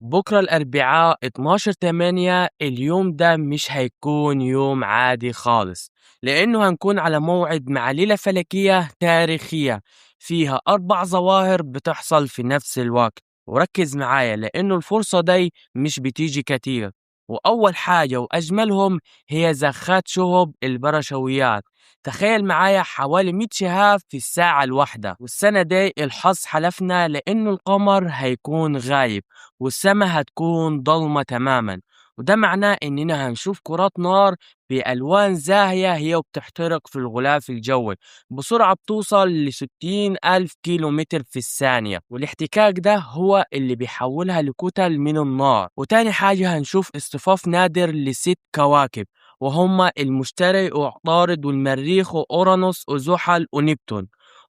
بكرة الأربعاء 12/8 اليوم ده مش هيكون يوم عادي خالص، لأنه هنكون على موعد مع ليلة فلكية تاريخية فيها 4 ظواهر بتحصل في نفس الوقت. وركز معايا لأنه الفرصة دي مش بتيجي كتير. وأول حاجة وأجملهم هي زخات شهب البرشويات. تخيل معايا حوالي 100 شهاب في الساعة الواحدة، والسنة دي الحظ حلفنا لأنه القمر هيكون غايب والسما هتكون ضلمة تماما. وده معناه إننا هنشوف كرات نار بألوان زاهية هي وبتحترق في الغلاف الجوي بسرعة بتوصل ل60,000 كيلو متر في الثانية، والاحتكاك ده هو اللي بيحولها لكتل من النار. وتاني حاجة هنشوف اصطفاف نادر ل6 كواكب، وهما المشتري وعطارد والمريخ وأورانوس وزحل ونبتون،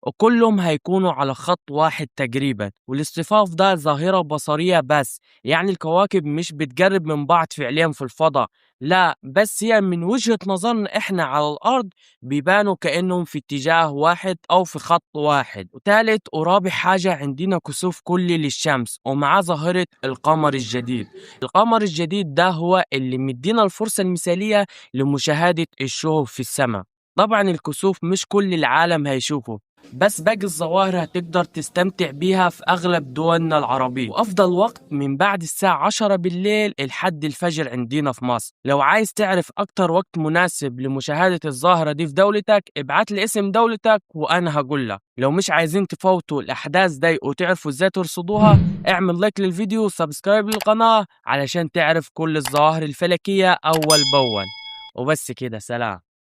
وكلهم هيكونوا على خط واحد تقريبا. والاصطفاف ده ظاهرة بصرية بس، يعني الكواكب مش بتقرب من بعض فعليا في الفضاء، لا، بس هي من وجهة نظرنا احنا على الأرض بيبانوا كأنهم في اتجاه واحد أو في خط واحد. وتالت ورابع حاجة عندنا كسوف كلي للشمس ومعاه ظاهرة القمر الجديد. القمر الجديد ده هو اللي مدينا الفرصة المثالية لمشاهدة الشهب في السماء. طبعا الكسوف مش كل العالم هيشوفه، بس باقي الظواهر هتقدر تستمتع بيها في أغلب دولنا العربية. وأفضل وقت من بعد الساعة 10 بالليل لحد الفجر عندنا في مصر. لو عايز تعرف أكتر وقت مناسب لمشاهدة الظاهرة دي في دولتك ابعت لي اسم دولتك وأنا هقول لك. لو مش عايزين تفوتوا الأحداث دي وتعرفوا إزاي ترصدوها، اعمل لايك للفيديو وسبسكرايب للقناة علشان تعرف كل الظواهر الفلكية أول بأول. وبس كده، سلام.